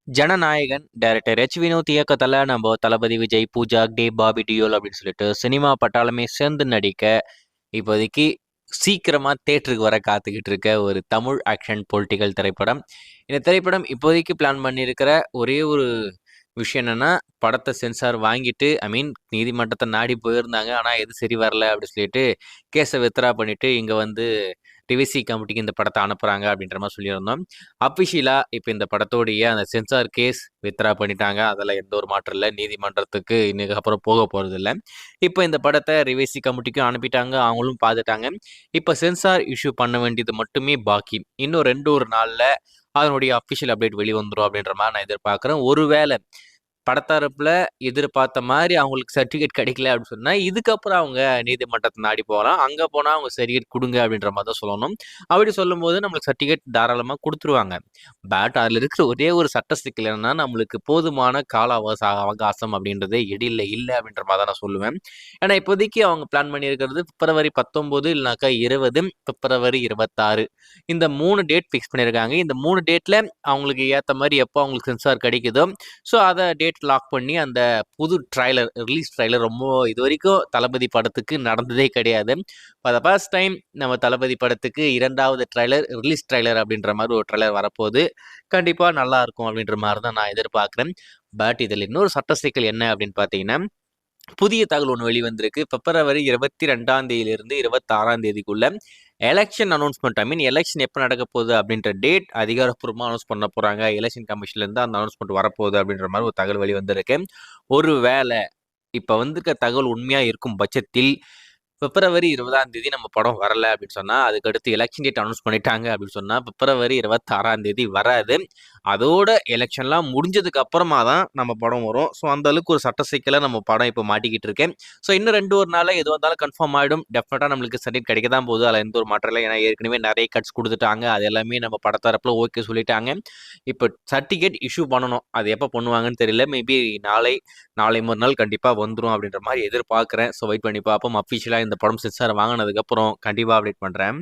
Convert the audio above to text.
Jananayagan director Vinod இயக்கத்துல நம்ம தளபதி Vijay, Pooja, Bobby Deol அப்படின்னு சொல்லிட்டு சினிமா பட்டாளமே சேர்ந்து நடிக்க இப்போதைக்கு சீக்கிரமா தேட்டருக்கு வர காத்துக்கிட்டு இருக்க ஒரு தமிழ் ஆக்ஷன் பொலிட்டிக்கல் திரைப்படம். இந்த திரைப்படம் இப்போதைக்கு பிளான் பண்ணியிருக்கிற ஒரே ஒரு விஷயம் என்னன்னா, படத்தை சென்சார் வாங்கிட்டு நீதிமன்றத்தை நாடி போயிருந்தாங்க. ஆனா எது சரி வரல அப்படின்னு சொல்லிட்டு கேஸை வித்ரா பண்ணிட்டு இங்க வந்து டிவிசி கமிட்டிக்கு இந்த படத்தை அனுப்புறாங்க அப்படின்ற மாதிரி சொல்லியிருந்தோம். அஃபிஷியலா இப்போ இந்த படத்தோடைய அந்த சென்சார் கேஸ் வித்ரா பண்ணிட்டாங்க. அதில் எந்த ஒரு மாற்றம் இல்லை. நீதிமன்றத்துக்கு இன்னைக்கு அப்புறம் போக போறது இல்லை. இப்போ இந்த படத்தை ரிவிசி கமிட்டிக்கும் அனுப்பிட்டாங்க. அவங்களும் பார்த்துட்டாங்க. இப்போ சென்சார் இஷ்யூ பண்ண வேண்டியது மட்டுமே பாக்கி. இன்னும் 2 நாள்ல அதனுடைய அஃபிஷியல் அப்டேட் வெளிவந்துரும் அப்படின்ற மாதிரி நான் எதிர்பார்க்குறேன். ஒருவேளை படத்தரப்புல எதிர்பார்த்த மாதிரி அவங்களுக்கு சர்டிஃபிகேட் கிடைக்கல அப்படின்னு சொன்னா, இதுக்கப்புறம் அவங்க நீதிமன்றத்தை நாடி போகலாம். அங்க போனா அவங்க சர்டிஃபிகேட் குடுங்க அப்படின்ற மாதிரி தான் சொல்லணும். அப்படி சொல்லும்போது நம்மளுக்கு சர்டிஃபிகேட் தாராளமா குடுத்துருவாங்க. பட் அதுல இருக்கிற ஒரே ஒரு சட்ட சிக்கல் என்னன்னா, நம்மளுக்கு போதுமான கால அவகாசம் அப்படின்றதே இல்ல அப்படின்ற மாதிரி தான் நான் சொல்லுவேன். ஏன்னா இப்போதைக்கு அவங்க பிளான் பண்ணியிருக்கிறது பிப்ரவரி 19 இல்லைனாக்கா 20, பிப்ரவரி 26 இந்த 3 டேட் ஃபிக்ஸ் பண்ணியிருக்காங்க. இந்த 3 டேட்ல அவங்களுக்கு ஏத்த மாதிரி எப்போ அவங்களுக்கு சென்சார் கிடைக்குதோ, ஸோ அதை டேட் லாக் பண்ணி அந்த புது ரிலீஸ் ட்ரைலர் ரொம்ப இது வரைக்கும் தளபதி படத்துக்கு நடந்ததே கிடையாது. ஃபார் த ஃபர்ஸ்ட் டைம் நம்ம தளபதி படத்துக்கு 2வது ரிலீஸ் ட்ரைலர் அப்படின்ற மாதிரி ஒரு ட்ரைலர் வரப்போகுது. கண்டிப்பாக நல்லா இருக்கும் அப்படின்ற மாதிரி தான் நான் எதிர்பார்க்குறேன். பட் இதில் இன்னொரு சட்ட சிக்கல் என்ன அப்படின்னு பார்த்தீங்கன்னா, புதிய தகவல் ஒன்று வெளிவந்திருக்கு. பிப்ரவரி 22ஆம் தேதியிலிருந்து 26ஆம் தேதிக்குள்ள எலெக்ஷன் அனௌன்ஸ்மெண்ட் எலெக்ஷன் எப்போ நடக்க போகுது அப்படின்ற டேட் அதிகாரப்பூர்வமாக அனௌன்ஸ் பண்ண போகிறாங்க. எலெக்ஷன் கமிஷன்லேருந்து அந்த அனௌன்ஸ்மெண்ட் வரப்போகுது அப்படின்ற மாதிரி ஒரு தகவல் வெளிவந்திருக்கு. ஒருவேளை இப்போ வந்திருக்க தகவல் உண்மையாக இருக்கும் பட்சத்தில் பிப்ரவரி 20ஆம் தேதி நம்ம படம் வரல அப்படின்னு சொன்னா, அதுக்கடுத்து எலெக்ஷன் டேட் அனௌன்ஸ் பண்ணிட்டாங்க அப்படின்னு சொன்னா, பிப்ரவரி 26ஆம் தேதி வராது. அதோட எலெக்ஷன்லாம் முடிஞ்சதுக்கு அப்புறமா தான் நம்ம படம் வரும். ஸோ அந்த அளவுக்கு ஒரு சட்ட சிக்கல நம்ம படம் இப்போ மாட்டிக்கிட்டு இருக்கேன். ஸோ இன்னும் 2 நாள்ல எதுவாக இருந்தாலும் கன்ஃபார்ம் ஆயிடும். டெஃபினட்டா நம்மளுக்கு சர்டிஃபிகேட் கிடைக்க தான் போகுது. அதில் எந்த ஒரு மாற்றம் இல்லை. ஏன்னா ஏற்கனவே நிறைய கட்ஸ் கொடுத்துட்டாங்க. அது எல்லாமே நம்ம படத்தரப்புல ஓகே சொல்லிட்டாங்க. இப்போ சர்டிஃபிகேட் இஷ்யூ பண்ணணும். அது எப்போ பண்ணுவாங்கன்னு தெரியல. மேபி நாளை மறுநாள் கண்டிப்பா வந்துரும் அப்படின்ற மாதிரி எதிர்பார்க்குறேன். ஸோ வெயிட் பண்ணி பார்ப்போம். அஃபிஷியலா இந்த படம் சென்சார் வாங்கினதுக்கப்புறம் கண்டிப்பா அப்டேட் பண்றேன்.